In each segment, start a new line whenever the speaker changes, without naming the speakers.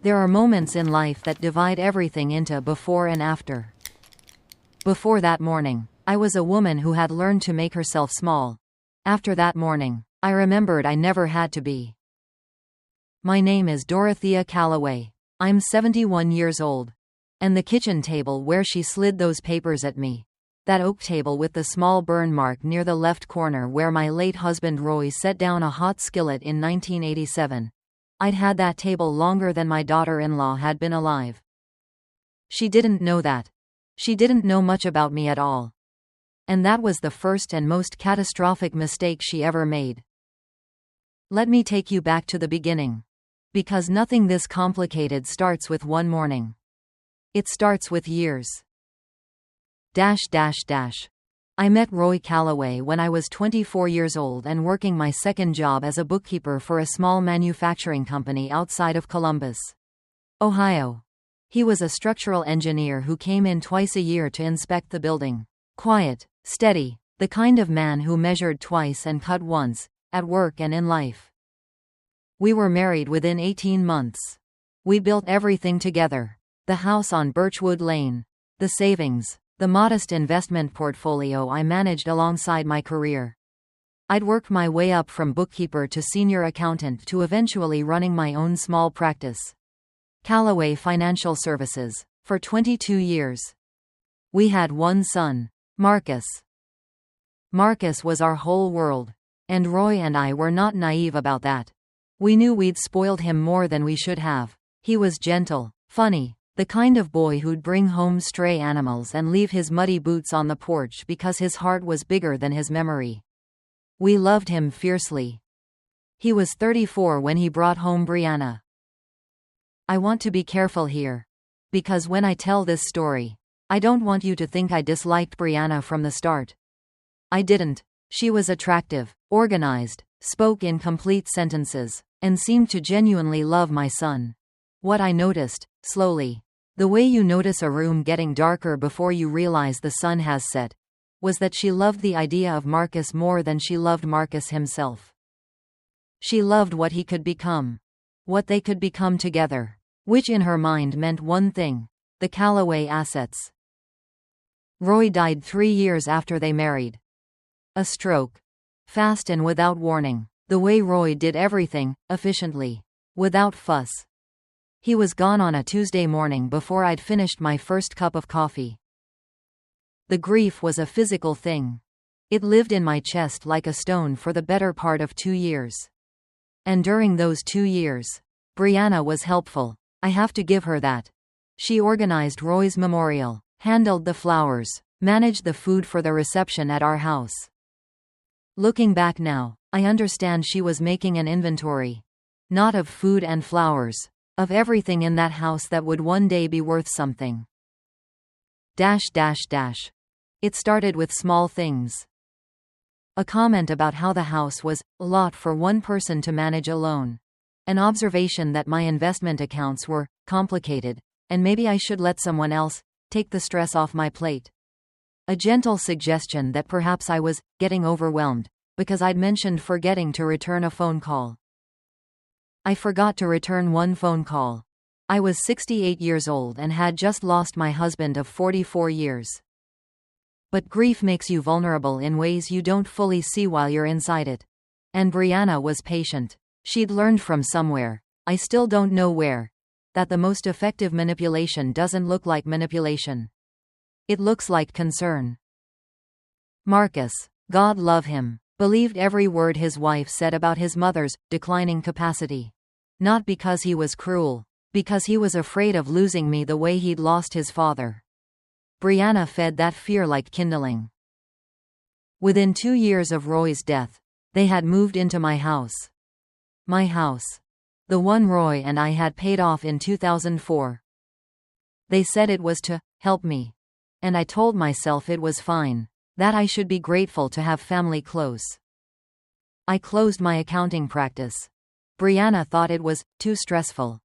There are moments in life that divide everything into before and after. Before that morning, I was a woman who had learned to make herself small. After that morning, I remembered I never had to be. My name is Dorothea Calloway. I'm 71 years old. And the kitchen table where she slid those papers at me. That oak table with the small burn mark near the left corner where my late husband Roy set down a hot skillet in 1987. I'd had that table longer than my daughter-in-law had been alive. She didn't know that. She didn't know much about me at all. And that was the first and most catastrophic mistake she ever made. Let me take you back to the beginning. Because nothing this complicated starts with one morning. It starts with years. I met Roy Calloway when I was 24 years old and working my second job as a bookkeeper for a small manufacturing company outside of Columbus, Ohio. He was a structural engineer who came in twice a year to inspect the building. Quiet, steady, the kind of man who measured twice and cut once, at work and in life. We were married within 18 months. We built everything together. The house on Birchwood Lane. The savings. The modest investment portfolio I managed alongside my career. I'd worked my way up from bookkeeper to senior accountant to eventually running my own small practice. Calloway Financial Services. For 22 years. We had one son, Marcus. Marcus was our whole world. And Roy and I were not naive about that. We knew we'd spoiled him more than we should have. He was gentle, funny, the kind of boy who'd bring home stray animals and leave his muddy boots on the porch because his heart was bigger than his memory. We loved him fiercely. He was 34 when he brought home Brianna. I want to be careful here. Because when I tell this story, I don't want you to think I disliked Brianna from the start. I didn't. She was attractive, organized, spoke in complete sentences, and seemed to genuinely love my son. What I noticed, slowly, the way you notice a room getting darker before you realize the sun has set, was that she loved the idea of Marcus more than she loved Marcus himself. She loved what he could become. What they could become together. Which in her mind meant one thing: the Calloway assets. Roy died 3 years after they married. A stroke. Fast and without warning. The way Roy did everything, efficiently. Without fuss. He was gone on a Tuesday morning before I'd finished my first cup of coffee. The grief was a physical thing. It lived in my chest like a stone for the better part of 2 years. And during those 2 years, Brianna was helpful. I have to give her that. She organized Roy's memorial, handled the flowers, managed the food for the reception at our house. Looking back now, I understand she was making an inventory. Not of food and flowers. Of everything in that house that would one day be worth something. It started with small things. A comment about how the house was a lot for one person to manage alone. An observation that my investment accounts were complicated, and maybe I should let someone else take the stress off my plate. A gentle suggestion that perhaps I was getting overwhelmed, because I'd mentioned forgetting to return a phone call. I forgot to return one phone call. I was 68 years old and had just lost my husband of 44 years. But grief makes you vulnerable in ways you don't fully see while you're inside it. And Brianna was patient. She'd learned from somewhere, I still don't know where, that the most effective manipulation doesn't look like manipulation. It looks like concern. Marcus, God love him, believed every word his wife said about his mother's declining capacity. Not because he was cruel, because he was afraid of losing me the way he'd lost his father. Brianna fed that fear like kindling. Within 2 years of Roy's death, they had moved into my house. My house. The one Roy and I had paid off in 2004. They said it was to help me. And I told myself it was fine, that I should be grateful to have family close. I closed my accounting practice. Brianna thought it was too stressful.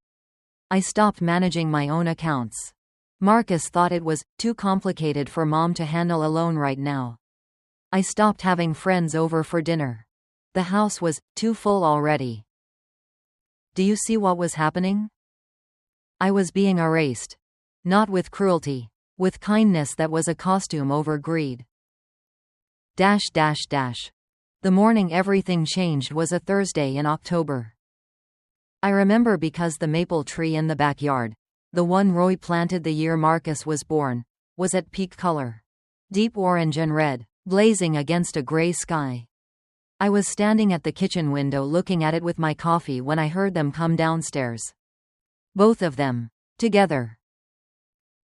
I stopped managing my own accounts. Marcus thought it was too complicated for Mom to handle alone right now. I stopped having friends over for dinner. The house was too full already. Do you see what was happening? I was being erased. Not with cruelty. With kindness that was a costume over greed. The morning everything changed was a Thursday in October. I remember because the maple tree in the backyard, the one Roy planted the year Marcus was born, was at peak color. Deep orange and red, blazing against a gray sky. I was standing at the kitchen window looking at it with my coffee when I heard them come downstairs. Both of them. Together.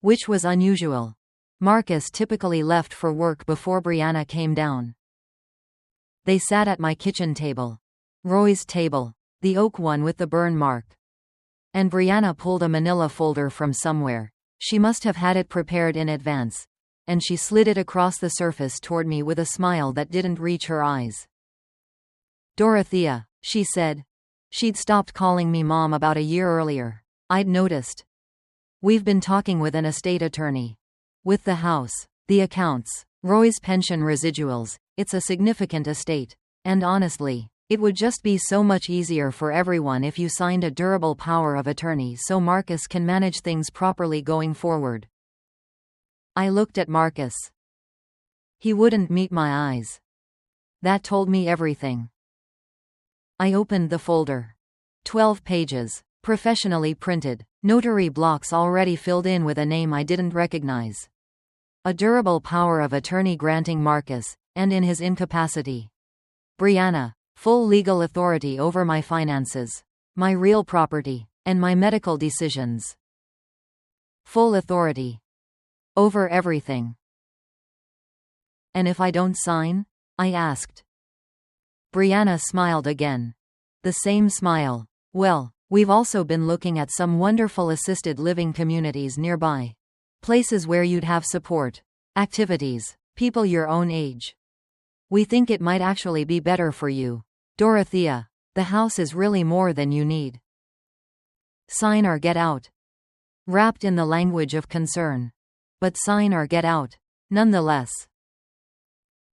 Which was unusual. Marcus typically left for work before Brianna came down. They sat at my kitchen table. Roy's table. The oak one with the burn mark. And Brianna pulled a manila folder from somewhere. She must have had it prepared in advance. And she slid it across the surface toward me with a smile that didn't reach her eyes. Dorothea, she said. She'd stopped calling me Mom about a year earlier. I'd noticed. We've been talking with an estate attorney. With the house, the accounts, Roy's pension residuals, it's a significant estate. And honestly, it would just be so much easier for everyone if you signed a durable power of attorney so Marcus can manage things properly going forward. I looked at Marcus. He wouldn't meet my eyes. That told me everything. I opened the folder. 12 pages. Professionally printed. Notary blocks already filled in with a name I didn't recognize. A durable power of attorney granting Marcus, and in his incapacity, Brianna, full legal authority over my finances, my real property, and my medical decisions. Full authority. Over everything. And if I don't sign? I asked. Brianna smiled again. The same smile. Well, we've also been looking at some wonderful assisted living communities nearby. Places where you'd have support, activities, people your own age. We think it might actually be better for you. Dorothea, the house is really more than you need. Sign or get out. Wrapped in the language of concern. But sign or get out, nonetheless.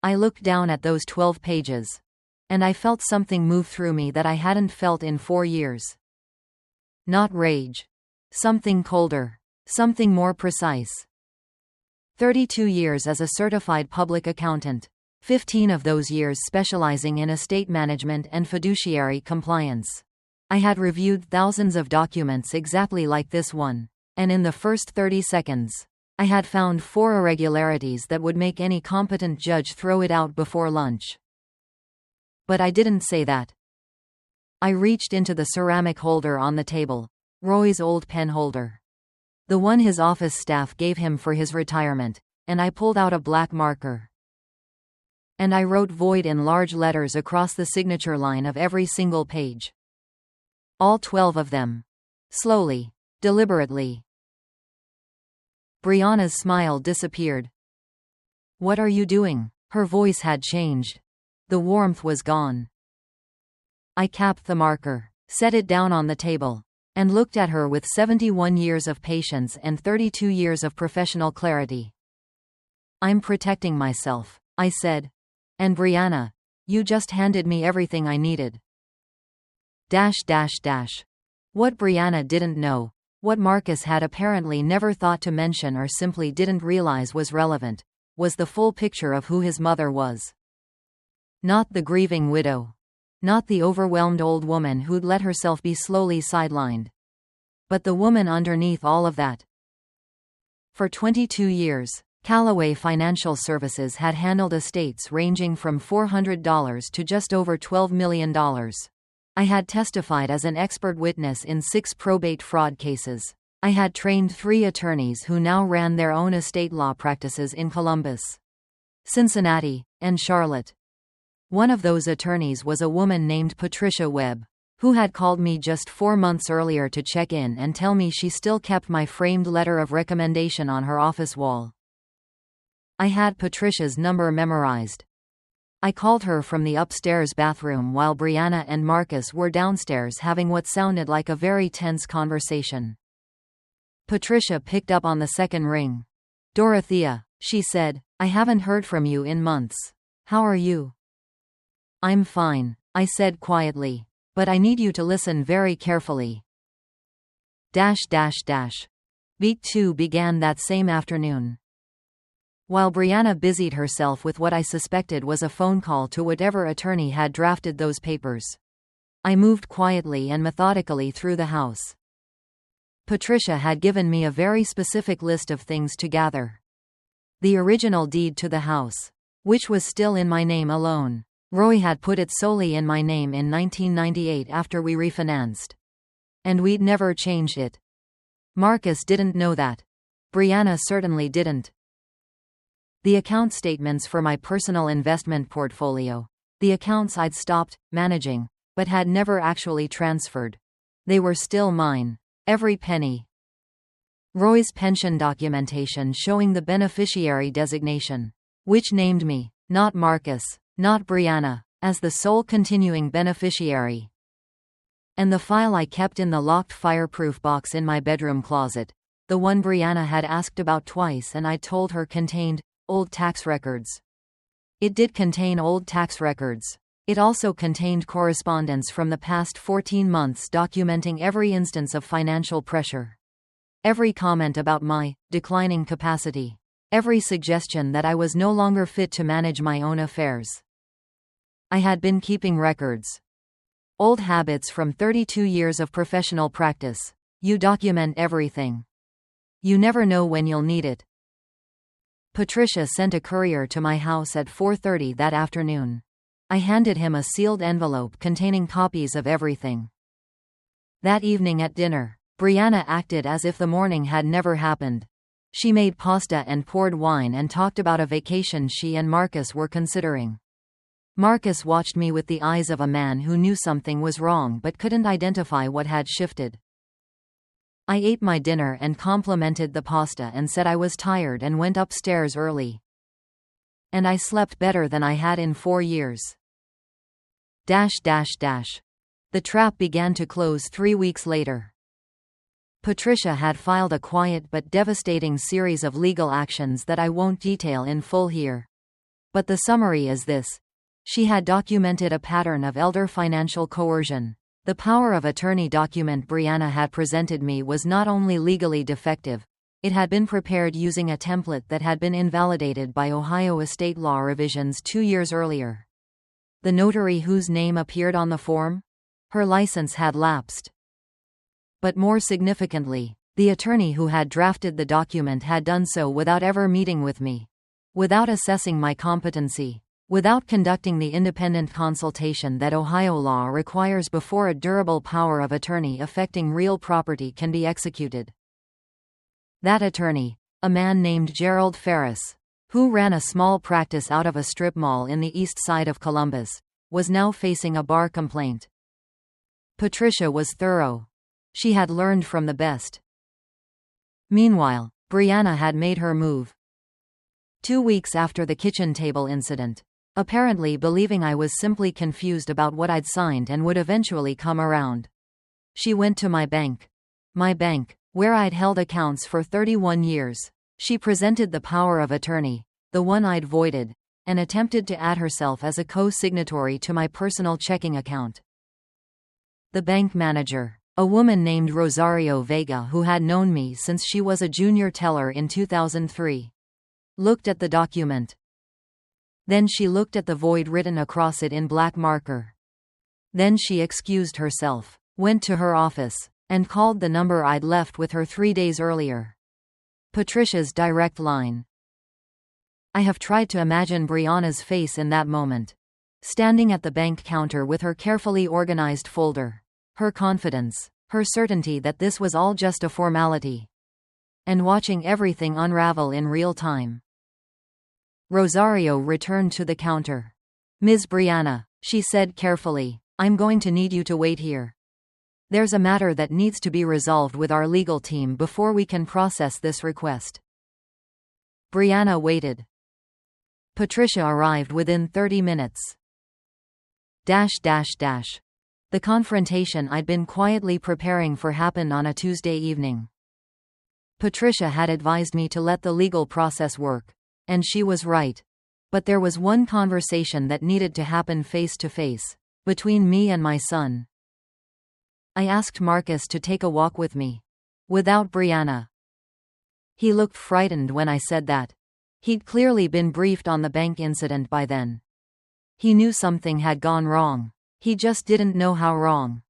I looked down at those 12 pages. And I felt something move through me that I hadn't felt in 4 years. Not rage. Something colder. Something more precise. 32 years as a certified public accountant. 15 of those years specializing in estate management and fiduciary compliance. I had reviewed thousands of documents exactly like this one. And in the first 30 seconds, I had found 4 irregularities that would make any competent judge throw it out before lunch. But I didn't say that. I reached into the ceramic holder on the table, Roy's old pen holder. The one his office staff gave him for his retirement, and I pulled out a black marker. And I wrote void in large letters across the signature line of every single page. All 12 of them. Slowly, deliberately. Brianna's smile disappeared. What are you doing? Her voice had changed. The warmth was gone. I capped the marker, set it down on the table, and looked at her with 71 years of patience and 32 years of professional clarity. I'm protecting myself, I said. And Brianna, you just handed me everything I needed. What Brianna didn't know, what Marcus had apparently never thought to mention or simply didn't realize was relevant, was the full picture of who his mother was. Not the grieving widow. Not the overwhelmed old woman who'd let herself be slowly sidelined. But the woman underneath all of that. For 22 years, Callaway Financial Services had handled estates ranging from $400 to just over $12 million. I had testified as an expert witness in 6 probate fraud cases. I had trained 3 attorneys who now ran their own estate law practices in Columbus, Cincinnati, and Charlotte. One of those attorneys was a woman named Patricia Webb, who had called me just 4 months earlier to check in and tell me she still kept my framed letter of recommendation on her office wall. I had Patricia's number memorized. I called her from the upstairs bathroom while Brianna and Marcus were downstairs having what sounded like a very tense conversation. Patricia picked up on the second ring. Dorothea, she said, I haven't heard from you in months. How are you? I'm fine, I said quietly. But I need you to listen very carefully. Week 2 began that same afternoon. While Brianna busied herself with what I suspected was a phone call to whatever attorney had drafted those papers, I moved quietly and methodically through the house. Patricia had given me a very specific list of things to gather. The original deed to the house, which was still in my name alone. Roy had put it solely in my name in 1998 after we refinanced. And we'd never changed it. Marcus didn't know that. Brianna certainly didn't. The account statements for my personal investment portfolio, the accounts I'd stopped managing, but had never actually transferred. They were still mine. Every penny. Roy's pension documentation showing the beneficiary designation, which named me, not Marcus, not Brianna, as the sole continuing beneficiary. And the file I kept in the locked fireproof box in my bedroom closet, the one Brianna had asked about twice and I told her contained old tax records. It did contain old tax records. It also contained correspondence from the past 14 months documenting every instance of financial pressure. Every comment about my declining capacity. Every suggestion that I was no longer fit to manage my own affairs. I had been keeping records. Old habits from 32 years of professional practice. You document everything. You never know when you'll need it. Patricia sent a courier to my house at 4:30 that afternoon. I handed him a sealed envelope containing copies of everything. That evening at dinner, Brianna acted as if the morning had never happened. She made pasta and poured wine and talked about a vacation she and Marcus were considering. Marcus watched me with the eyes of a man who knew something was wrong but couldn't identify what had shifted. I ate my dinner and complimented the pasta and said I was tired and went upstairs early. And I slept better than I had in 4 years. The trap began to close 3 weeks later. Patricia had filed a quiet but devastating series of legal actions that I won't detail in full here. But the summary is this. She had documented a pattern of elder financial coercion. The power of attorney document Brianna had presented me was not only legally defective, it had been prepared using a template that had been invalidated by Ohio estate law revisions 2 years earlier. The notary whose name appeared on the form? Her license had lapsed. But more significantly, the attorney who had drafted the document had done so without ever meeting with me, without assessing my competency, without conducting the independent consultation that Ohio law requires before a durable power of attorney affecting real property can be executed. That attorney, a man named Gerald Ferris, who ran a small practice out of a strip mall in the east side of Columbus, was now facing a bar complaint. Patricia was thorough. She had learned from the best. Meanwhile, Brianna had made her move. 2 weeks after the kitchen table incident, apparently believing I was simply confused about what I'd signed and would eventually come around. She went to my bank, where I'd held accounts for 31 years. She presented the power of attorney, the one I'd voided, and attempted to add herself as a co-signatory to my personal checking account. The bank manager, a woman named Rosario Vega who had known me since she was a junior teller in 2003, looked at the document. Then she looked at the void written across it in black marker. Then she excused herself, went to her office, and called the number I'd left with her 3 days earlier. Patricia's direct line. I have tried to imagine Brianna's face in that moment. Standing at the bank counter with her carefully organized folder. Her confidence, her certainty that this was all just a formality. And watching everything unravel in real time. Rosario returned to the counter. "Ms. Brianna," she said carefully, "I'm going to need you to wait here. There's a matter that needs to be resolved with our legal team before we can process this request." Brianna waited. Patricia arrived within 30 minutes. The confrontation I'd been quietly preparing for happened on a Tuesday evening. Patricia had advised me to let the legal process work, and she was right. But there was one conversation that needed to happen face to face, between me and my son. I asked Marcus to take a walk with me. Without Brianna. He looked frightened when I said that. He'd clearly been briefed on the bank incident by then. He knew something had gone wrong. He just didn't know how wrong.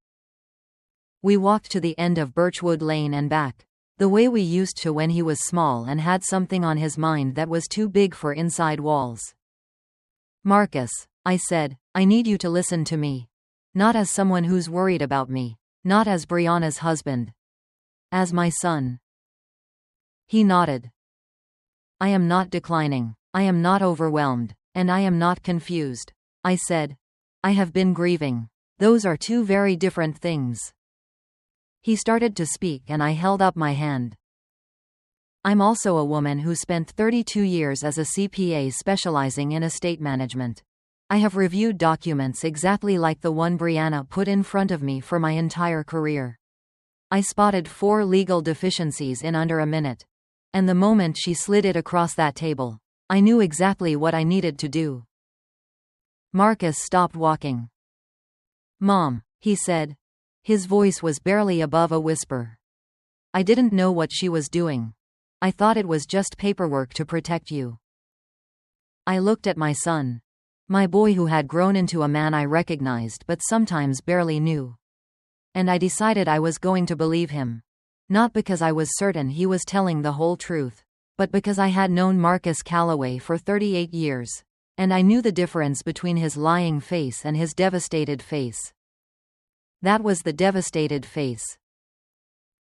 We walked to the end of Birchwood Lane and back, the way we used to when he was small and had something on his mind that was too big for inside walls. Marcus, I said, I need you to listen to me. Not as someone who's worried about me. Not as Brianna's husband. As my son. He nodded. I am not declining. I am not overwhelmed. And I am not confused. I said. I have been grieving. Those are two very different things. He started to speak and I held up my hand. I'm also a woman who spent 32 years as a CPA specializing in estate management. I have reviewed documents exactly like the one Brianna put in front of me for my entire career. I spotted 4 legal deficiencies in under a minute. And the moment she slid it across that table, I knew exactly what I needed to do. Marcus stopped walking. Mom, he said. His voice was barely above a whisper. I didn't know what she was doing. I thought it was just paperwork to protect you. I looked at my son. My boy who had grown into a man I recognized but sometimes barely knew. And I decided I was going to believe him. Not because I was certain he was telling the whole truth, but because I had known Marcus Calloway for 38 years, and I knew the difference between his lying face and his devastated face. That was the devastated face.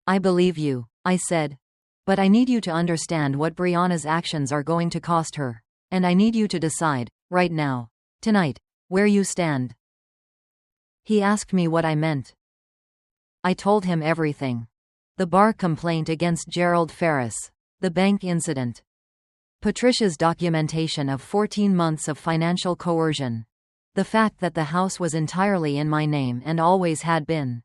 I believe you, I said. But I need you to understand what Brianna's actions are going to cost her. And I need you to decide, right now, tonight, where you stand. He asked me what I meant. I told him everything. The bar complaint against Gerald Ferris. The bank incident. Patricia's documentation of 14 months of financial coercion. The fact that the house was entirely in my name and always had been.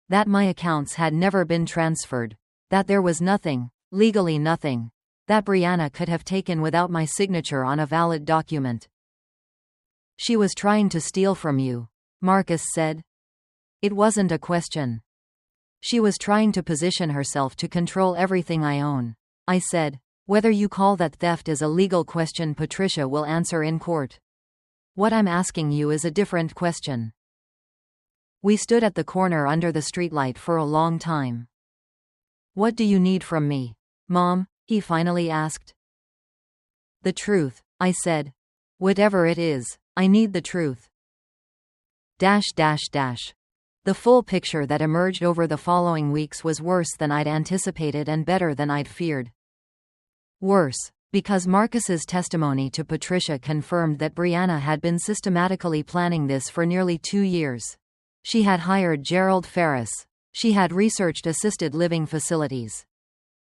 That my accounts had never been transferred. That there was nothing, legally nothing, that Brianna could have taken without my signature on a valid document. She was trying to steal from you, Marcus said. It wasn't a question. She was trying to position herself to control everything I own, I said. Whether you call that theft is a legal question Patricia will answer in court. What I'm asking you is a different question. We stood at the corner under the streetlight for a long time. What do you need from me, Mom? He finally asked. The truth, I said. Whatever it is, I need the truth. The full picture that emerged over the following weeks was worse than I'd anticipated and better than I'd feared. Worse, because Marcus's testimony to Patricia confirmed that Brianna had been systematically planning this for nearly 2 years. She had hired Gerald Ferris. She had researched assisted living facilities.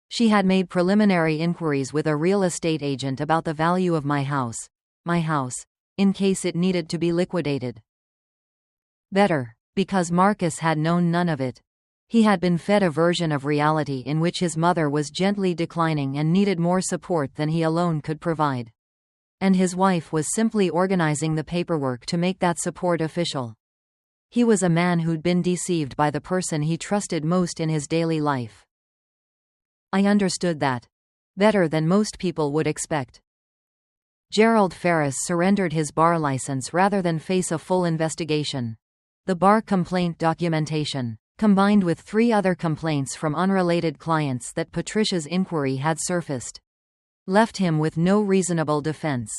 She had made preliminary inquiries with a real estate agent about the value of my house, in case it needed to be liquidated. Better, because Marcus had known none of it. He had been fed a version of reality in which his mother was gently declining and needed more support than he alone could provide. And his wife was simply organizing the paperwork to make that support official. He was a man who'd been deceived by the person he trusted most in his daily life. I understood that. Better than most people would expect. Gerald Ferris surrendered his bar license rather than face a full investigation. The bar complaint documentation, combined with 3 other complaints from unrelated clients that Patricia's inquiry had surfaced, left him with no reasonable defense.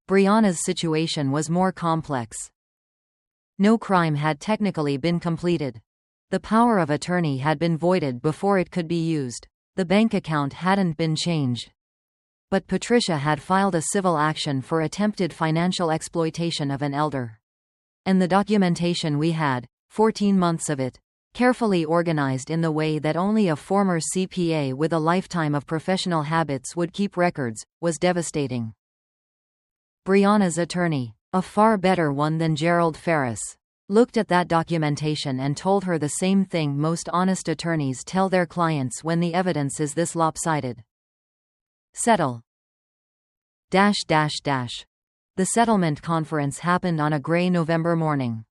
Brianna's situation was more complex. No crime had technically been completed. The power of attorney had been voided before it could be used. The bank account hadn't been changed. But Patricia had filed a civil action for attempted financial exploitation of an elder. And the documentation we had, 14 months of it, carefully organized in the way that only a former CPA with a lifetime of professional habits would keep records, was devastating. Brianna's attorney, a far better one than Gerald Ferris, looked at that documentation and told her the same thing most honest attorneys tell their clients when the evidence is this lopsided. Settle. The settlement conference happened on a gray November morning.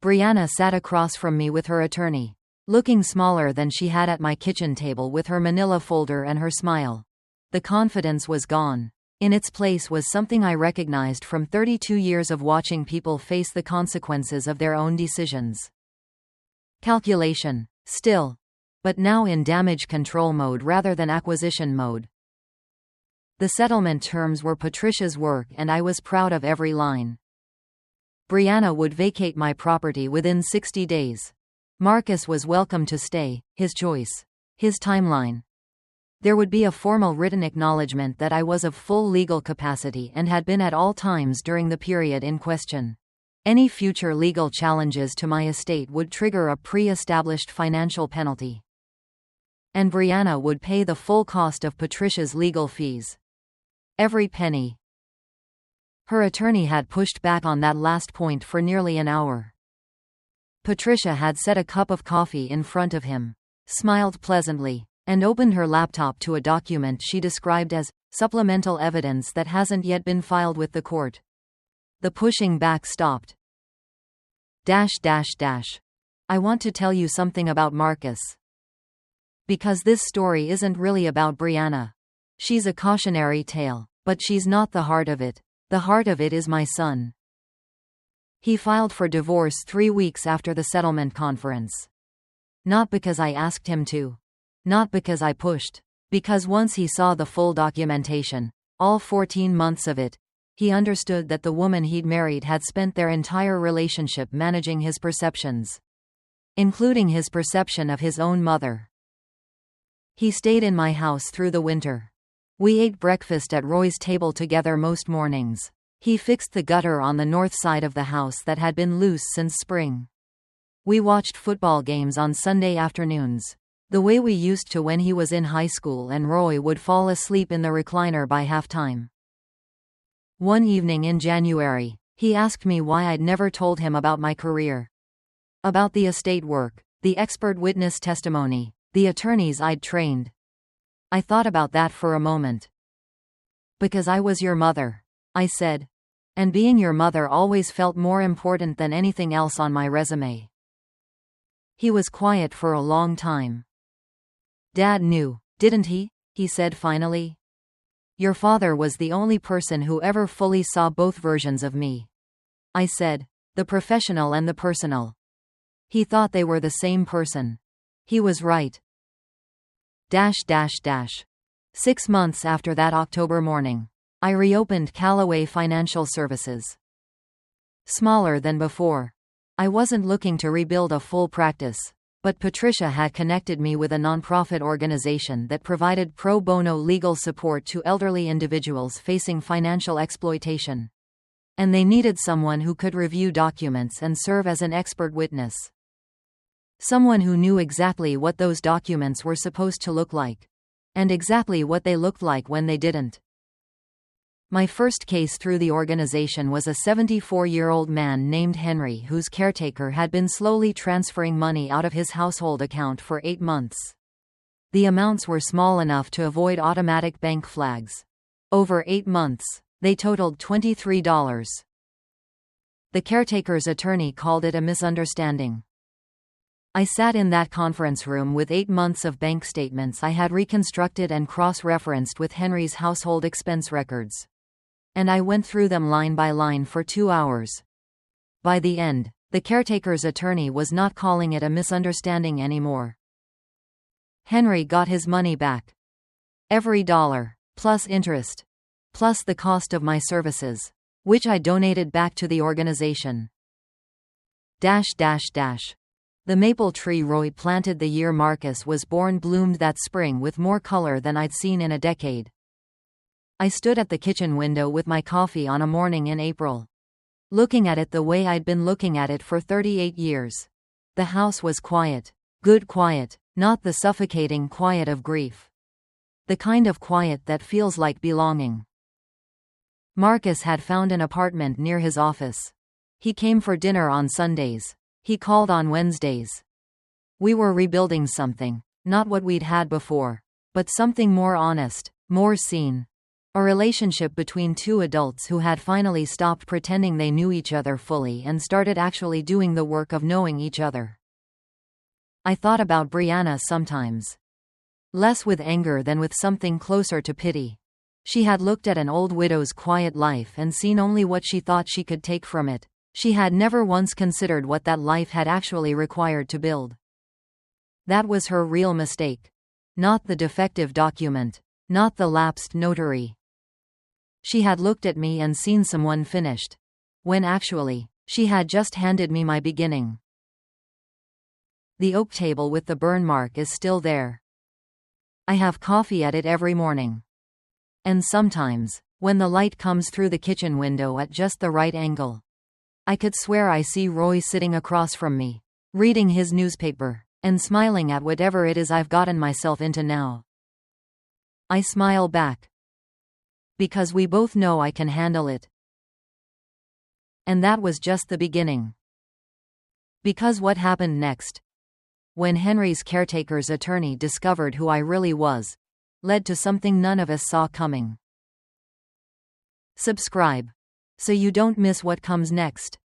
Brianna sat across from me with her attorney, looking smaller than she had at my kitchen table with her manila folder and her smile. The confidence was gone. In its place was something I recognized from 32 years of watching people face the consequences of their own decisions. Calculation. Still. But now in damage control mode rather than acquisition mode. The settlement terms were Patricia's work and I was proud of every line. Brianna would vacate my property within 60 days. Marcus was welcome to stay, his choice. His timeline. There would be a formal written acknowledgement that I was of full legal capacity and had been at all times during the period in question. Any future legal challenges to my estate would trigger a pre-established financial penalty. And Brianna would pay the full cost of Patricia's legal fees. Every penny. Her attorney had pushed back on that last point for nearly an hour. Patricia had set a cup of coffee in front of him, smiled pleasantly, and opened her laptop to a document she described as supplemental evidence that hasn't yet been filed with the court. The pushing back stopped. I want to tell you something about Marcus. Because this story isn't really about Brianna. She's a cautionary tale, but she's not the heart of it. The heart of it is my son. He filed for divorce 3 weeks after the settlement conference. Not because I asked him to. Not because I pushed. Because once he saw the full documentation, all 14 months of it, he understood that the woman he'd married had spent their entire relationship managing his perceptions. Including his perception of his own mother. He stayed in my house through the winter. We ate breakfast at Roy's table together most mornings. He fixed the gutter on the north side of the house that had been loose since spring. We watched football games on Sunday afternoons. The way we used to when he was in high school and Roy would fall asleep in the recliner by halftime. One evening in January, he asked me why I'd never told him about my career. About the estate work, the expert witness testimony, the attorneys I'd trained. I thought about that for a moment. Because I was your mother, I said. And being your mother always felt more important than anything else on my resume. He was quiet for a long time. Dad knew, didn't he? He said finally. Your father was the only person who ever fully saw both versions of me. I said, the professional and the personal. He thought they were the same person. He was right. 6 months after that October morning, I reopened Callaway Financial Services. Smaller than before. I wasn't looking to rebuild a full practice. But Patricia had connected me with a nonprofit organization that provided pro bono legal support to elderly individuals facing financial exploitation. And they needed someone who could review documents and serve as an expert witness. Someone who knew exactly what those documents were supposed to look like. And exactly what they looked like when they didn't. My first case through the organization was a 74-year-old man named Henry whose caretaker had been slowly transferring money out of his household account for 8 months. The amounts were small enough to avoid automatic bank flags. Over 8 months, they totaled $23. The caretaker's attorney called it a misunderstanding. I sat in that conference room with 8 months of bank statements I had reconstructed and cross-referenced with Henry's household expense records. And I went through them line by line for 2 hours. By the end, the caretaker's attorney was not calling it a misunderstanding anymore. Henry got his money back. Every dollar, plus interest. Plus the cost of my services, which I donated back to the organization. The maple tree Roy planted the year Marcus was born bloomed that spring with more color than I'd seen in a decade. I stood at the kitchen window with my coffee on a morning in April. Looking at it the way I'd been looking at it for 38 years. The house was quiet. Good quiet, not the suffocating quiet of grief. The kind of quiet that feels like belonging. Marcus had found an apartment near his office. He came for dinner on Sundays. He called on Wednesdays. We were rebuilding something, not what we'd had before, but something more honest, more seen. A relationship between two adults who had finally stopped pretending they knew each other fully and started actually doing the work of knowing each other. I thought about Brianna sometimes. Less with anger than with something closer to pity. She had looked at an old widow's quiet life and seen only what she thought she could take from it. She had never once considered what that life had actually required to build. That was her real mistake. Not the defective document. Not the lapsed notary. She had looked at me and seen someone finished. When actually, she had just handed me my beginning. The oak table with the burn mark is still there. I have coffee at it every morning. And sometimes, when the light comes through the kitchen window at just the right angle, I could swear I see Roy sitting across from me, reading his newspaper, and smiling at whatever it is I've gotten myself into now. I smile back. Because we both know I can handle it. And that was just the beginning. Because what happened next, when Henry's caretaker's attorney discovered who I really was, led to something none of us saw coming. Subscribe, so you don't miss what comes next.